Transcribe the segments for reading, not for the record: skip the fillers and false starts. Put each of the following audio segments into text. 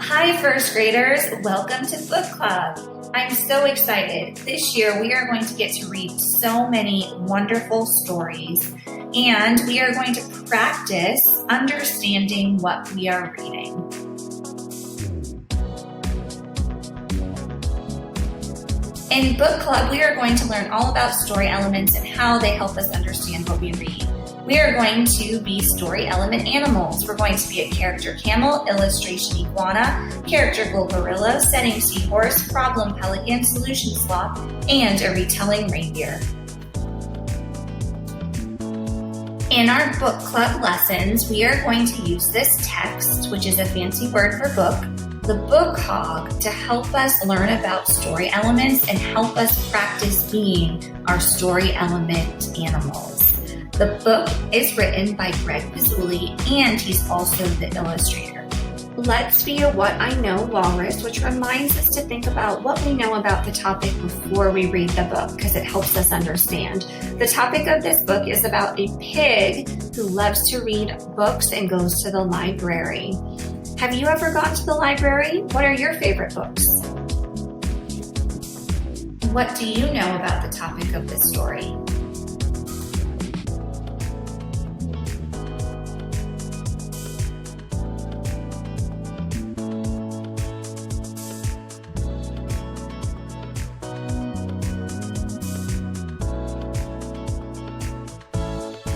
Hi, first graders. Welcome to Book Club. I'm so excited. This year we are going to get to read so many wonderful stories, and we are going to practice understanding what we are reading. In Book Club, we are going to learn all about story elements and how they help us understand what we read. We are going to be story element animals. We're going to be a character camel, illustration iguana, character gorilla, setting seahorse, problem pelican, solution sloth, and a retelling reindeer. In our book club lessons, we are going to use this text, which is a fancy word for book, the book hog, to help us learn about story elements and help us practice being our story element animals. The book is written by Greg Pizzuli, and he's also the illustrator. Let's be a What I Know Walrus, which reminds us to think about what we know about the topic before we read the book, because it helps us understand. The topic of this book is about a pig who loves to read books and goes to the library. Have you ever gone to the library? What are your favorite books? What do you know about the topic of this story?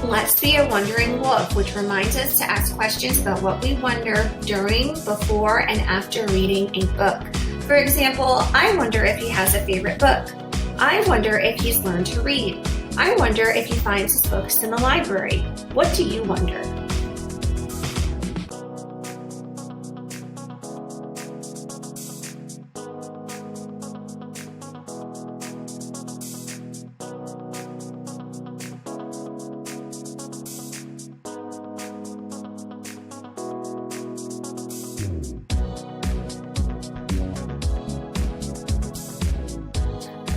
Let's be a wondering wolf, which reminds us to ask questions about what we wonder during, before, and after reading a book. For example, I wonder if he has a favorite book. I wonder if he's learned to read. I wonder if he finds his books in the library. What do you wonder?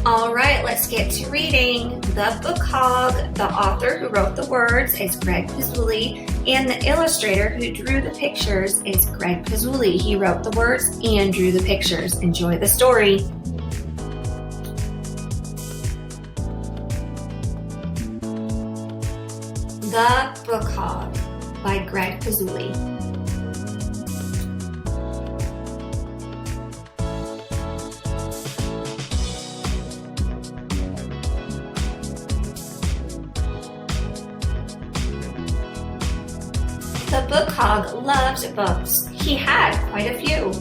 All right, let's get to reading. The Book Hog. The author who wrote the words is Greg Pizzuli, and the illustrator who drew the pictures is Greg Pizzuli. He wrote the words and drew the pictures. Enjoy the story. The Book Hog by Greg Pizzuli. The book hog loved books. He had quite a few.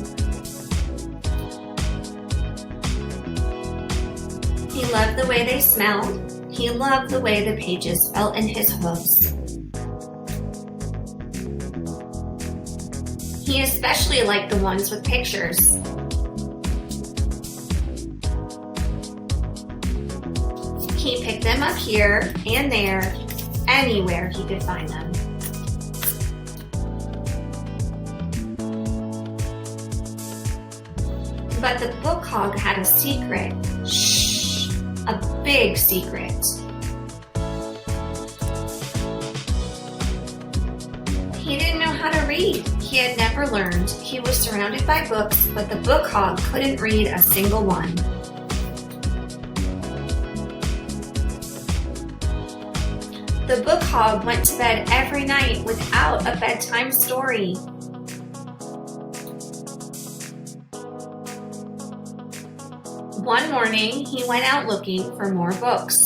He loved the way they smelled. He loved the way the pages felt in his hooves. He especially liked the ones with pictures. He picked them up here and there, anywhere he could find them. But the book hog had a secret. Shh! A big secret. He didn't know how to read. He had never learned. He was surrounded by books, but the book hog couldn't read a single one. The book hog went to bed every night without a bedtime story. One morning, he went out looking for more books.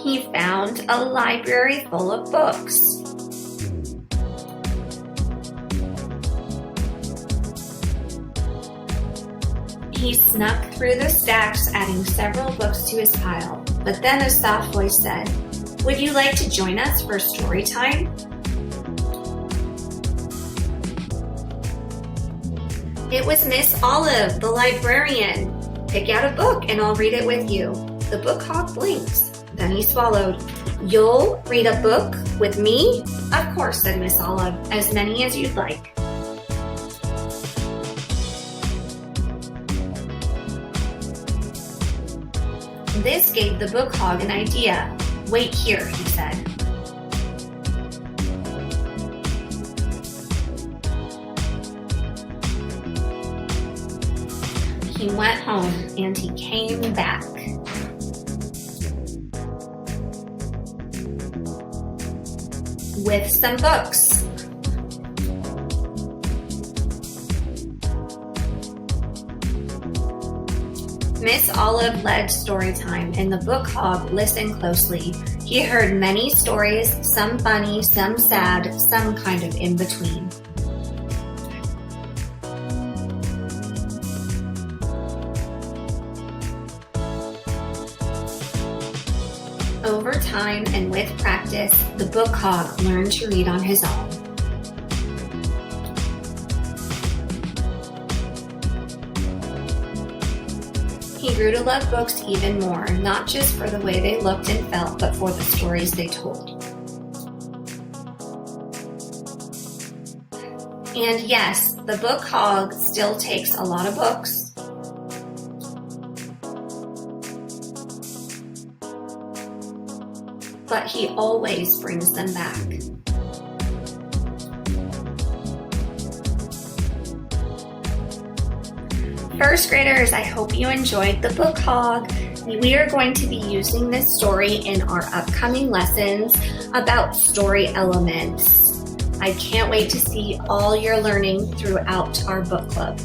He found a library full of books. He snuck through the stacks, adding several books to his pile. But then a soft voice said, "Would you like to join us for story time?" It was Miss Olive, the librarian. "Pick out a book and I'll read it with you." The book hog blinked. Then he swallowed. "You'll read a book with me?" "Of course," said Miss Olive. "As many as you'd like." This gave the book hog an idea. "Wait here," he said. He went home and he came back. With some books. Miss Olive led story time, and the book hog listened closely. He heard many stories, some funny, some sad, some kind of in between. Over time and with practice, the book hog learned to read on his own. He grew to love books even more, not just for the way they looked and felt, but for the stories they told. And yes, the book hog still takes a lot of books. But he always brings them back. First graders, I hope you enjoyed the book hog. We are going to be using this story in our upcoming lessons about story elements. I can't wait to see all your learning throughout our book club.